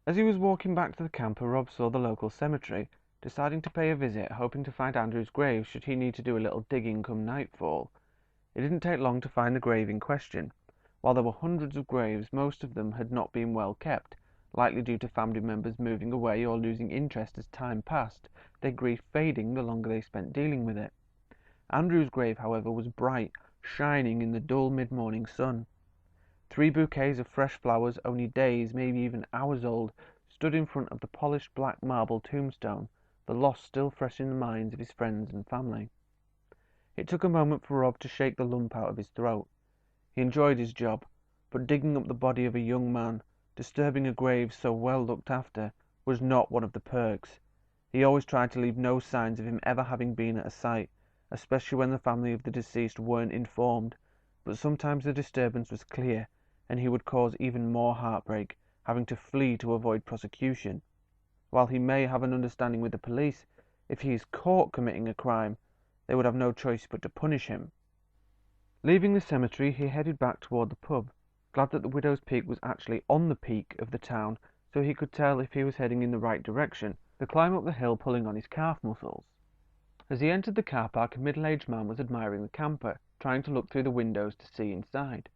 As he was walking back to the camper, Rob saw the local cemetery, deciding to pay a visit, hoping to find Andrew's grave should he need to do a little digging come nightfall. It didn't take long to find the grave in question. While there were hundreds of graves, most of them had not been well kept, likely due to family members moving away or losing interest as time passed, their grief fading the longer they spent dealing with it. Andrew's grave, however, was bright, shining in the dull mid-morning sun. 3 bouquets of fresh flowers, only days, maybe even hours old, stood in front of the polished black marble tombstone, the loss still fresh in the minds of his friends and family. It took a moment for Rob to shake the lump out of his throat. He enjoyed his job, but digging up the body of a young man, disturbing a grave so well looked after, was not one of the perks. He always tried to leave no signs of him ever having been at a site, especially when the family of the deceased weren't informed, but sometimes the disturbance was clear, and he would cause even more heartbreak, having to flee to avoid prosecution. While he may have an understanding with the police, if he is caught committing a crime, they would have no choice but to punish him. Leaving the cemetery, he headed back toward the pub, glad that the Widow's Peak was actually on the peak of the town, so he could tell if he was heading in the right direction, the climb up the hill pulling on his calf muscles. As he entered the car park, a middle-aged man was admiring the camper, trying to look through the windows to see inside.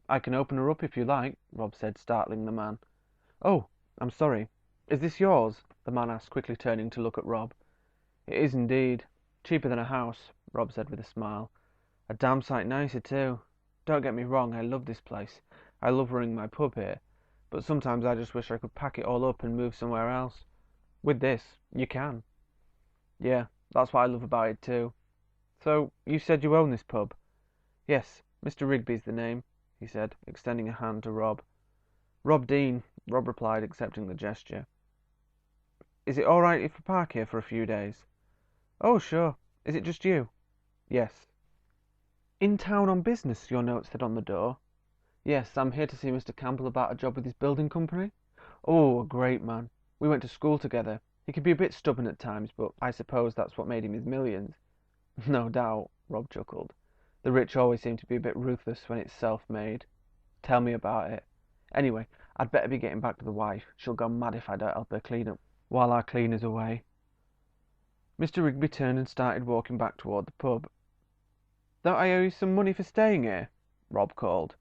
"I can open her up if you like," Rob said, startling the man. "Oh, I'm sorry. Is this yours?" the man asked, quickly turning to look at Rob. "It is indeed. Cheaper than a house," Rob said with a smile. "A damn sight nicer too. Don't get me wrong, I love this place. I love running my pub here. But sometimes I just wish I could pack it all up and move somewhere else. With this, you can." "Yeah, that's what I love about it too. So, you said you own this pub?" "Yes, Mr. Rigby's the name," he said, extending a hand to Rob. "Rob Dean," Rob replied, accepting the gesture. "Is it all right if I park here for a few days?" "Oh, sure. Is it just you?" "Yes." "In town on business," your note said on the door. "Yes, I'm here to see Mr. Campbell about a job with his building company." "Oh, a great man. We went to school together. He can be a bit stubborn at times, but I suppose that's what made him his millions." "No doubt," Rob chuckled. "The rich always seem to be a bit ruthless when it's self-made. Tell me about it. Anyway, I'd better be getting back to the wife. She'll go mad if I don't help her clean up while our cleaner's away." Mr. Rigby turned and started walking back toward the pub. "Don't I owe you some money for staying here?" Rob called.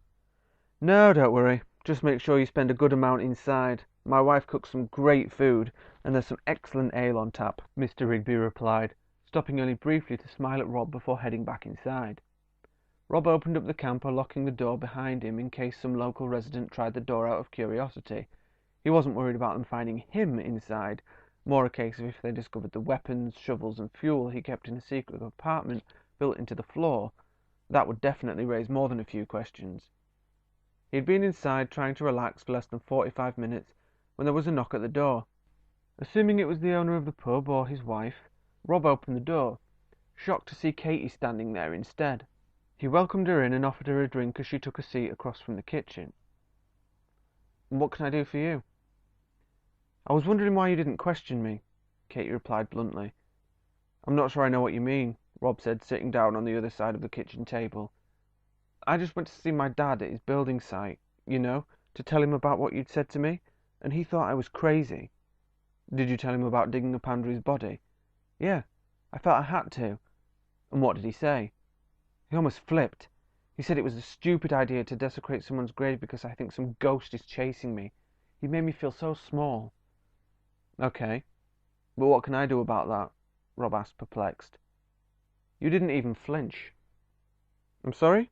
"No, don't worry. Just make sure you spend a good amount inside. My wife cooks some great food, and there's some excellent ale on tap," Mr. Rigby replied, stopping only briefly to smile at Rob before heading back inside. Rob opened up the camper, locking the door behind him in case some local resident tried the door out of curiosity. He wasn't worried about them finding him inside, more a case of if they discovered the weapons, shovels and fuel he kept in a secret compartment built into the floor, that would definitely raise more than a few questions. He had been inside trying to relax for less than 45 minutes when there was a knock at the door. Assuming it was the owner of the pub or his wife, Rob opened the door, shocked to see Katie standing there instead. He welcomed her in and offered her a drink as she took a seat across from the kitchen. "What can I do for you?" "I was wondering why you didn't question me," Katie replied bluntly. "I'm not sure I know what you mean," Rob said, sitting down on the other side of the kitchen table. "I just went to see my dad at his building site, to tell him about what you'd said to me, and he thought I was crazy." "Did you tell him about digging up Andrew's body?" "Yeah, I felt I had to." "And what did he say?" "He almost flipped. He said it was a stupid idea to desecrate someone's grave because I think some ghost is chasing me. He made me feel so small." "Okay, but what can I do about that?" Rob asked, perplexed. "You didn't even flinch." "I'm sorry?"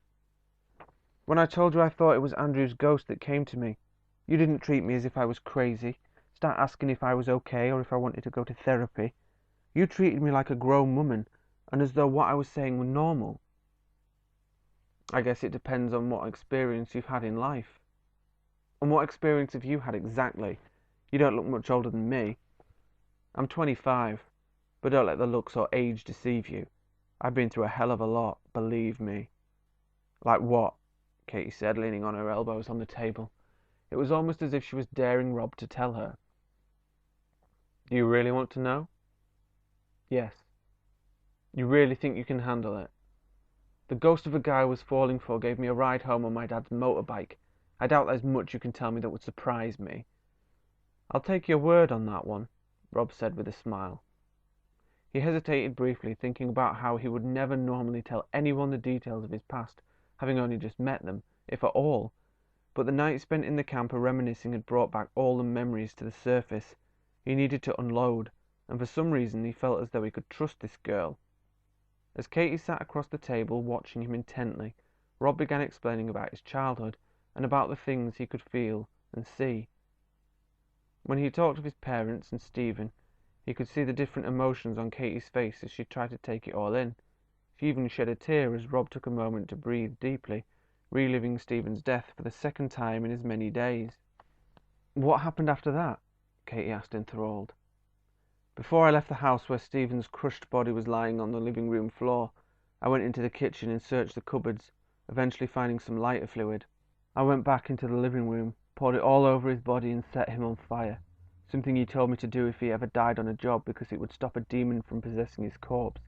"When I told you I thought it was Andrew's ghost that came to me, you didn't treat me as if I was crazy, start asking if I was okay or if I wanted to go to therapy. You treated me like a grown woman, and as though what I was saying were normal." "I guess it depends on what experience you've had in life." "And what experience have you had exactly? You don't look much older than me." "I'm 25, but don't let the looks or age deceive you. I've been through a hell of a lot, believe me." "Like what?" Katie said, leaning on her elbows on the table. It was almost as if she was daring Rob to tell her. "Do you really want to know?" "Yes." "You really think you can handle it?" "The ghost of a guy I was falling for gave me a ride home on my dad's motorbike. I doubt there's much you can tell me that would surprise me." I'll take your word on that one, Rob said with a smile. He hesitated briefly, thinking about how he would never normally tell anyone the details of his past, having only just met them, if at all. But the night spent in the camper reminiscing had brought back all the memories to the surface. He needed to unload, and for some reason he felt as though he could trust this girl. As Katie sat across the table watching him intently, Rob began explaining about his childhood, and about the things he could feel and see. When he talked of his parents and Stephen, he could see the different emotions on Katie's face as she tried to take it all in. She even shed a tear as Rob took a moment to breathe deeply, reliving Stephen's death for the second time in as many days. "What happened after that?" Katie asked, enthralled. "Before I left the house where Stephen's crushed body was lying on the living room floor, I went into the kitchen and searched the cupboards, eventually finding some lighter fluid. I went back into the living room, poured it all over his body and set him on fire, something he told me to do if he ever died on a job because it would stop a demon from possessing his corpse,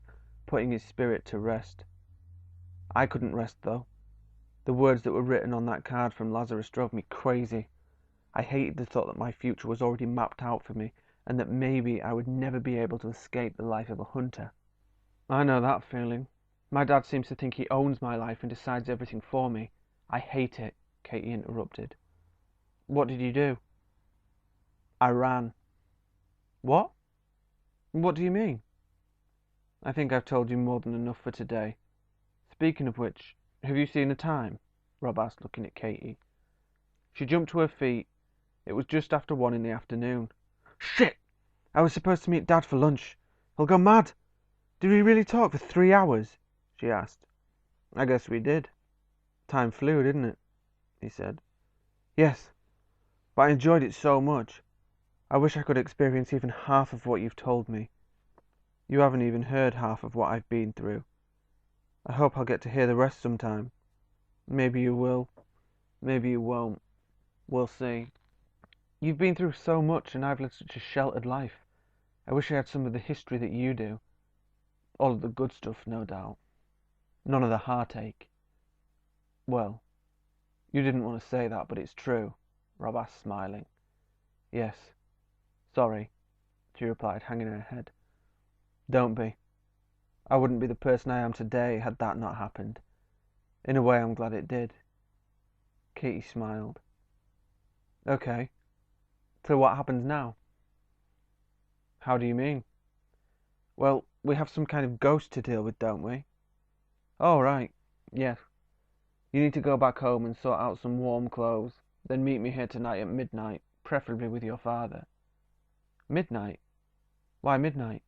putting his spirit to rest. I couldn't rest, though. The words that were written on that card from Lazarus drove me crazy. I hated the thought that my future was already mapped out for me, and that maybe I would never be able to escape the life of a hunter." "I know that feeling. My dad seems to think he owns my life and decides everything for me. I hate it," Katie interrupted. "What did you do?" "I ran." "What? What do you mean?" "I think I've told you more than enough for today. Speaking of which, have you seen the time?" Rob asked, looking at Katie. She jumped to her feet. It was just after 1 in the afternoon. "Shit! I was supposed to meet Dad for lunch. He'll go mad. Did we really talk for 3 hours?" she asked. "I guess we did. Time flew, didn't it?" he said. "Yes, but I enjoyed it so much. I wish I could experience even half of what you've told me. You haven't even heard half of what I've been through. I hope I'll get to hear the rest sometime. Maybe you will, maybe you won't. We'll see. You've been through so much and I've led such a sheltered life. I wish I had some of the history that you do. All of the good stuff, no doubt. None of the heartache." "Well, you didn't want to say that, but it's true," Rob asked, smiling. "Yes. Sorry," she replied, hanging her head. "Don't be. I wouldn't be the person I am today had that not happened. In a way, I'm glad it did." Katie smiled. "Okay. So what happens now?" "How do you mean?" "Well, we have some kind of ghost to deal with, don't we?" "Oh, right. Yes. You need to go back home and sort out some warm clothes, then meet me here tonight at midnight, preferably with your father." "Midnight? Why midnight?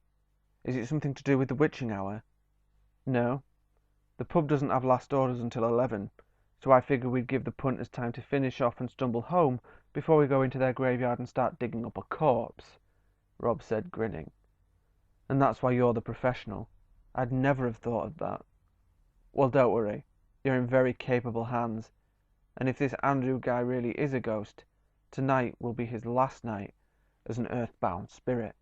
Is it something to do with the witching hour?" "No. The pub doesn't have last orders until 11, so I figured we'd give the punters time to finish off and stumble home before we go into their graveyard and start digging up a corpse," Rob said, grinning. "And that's why you're the professional. I'd never have thought of that." "Well, don't worry. You're in very capable hands, and if this Andrew guy really is a ghost, tonight will be his last night as an earthbound spirit."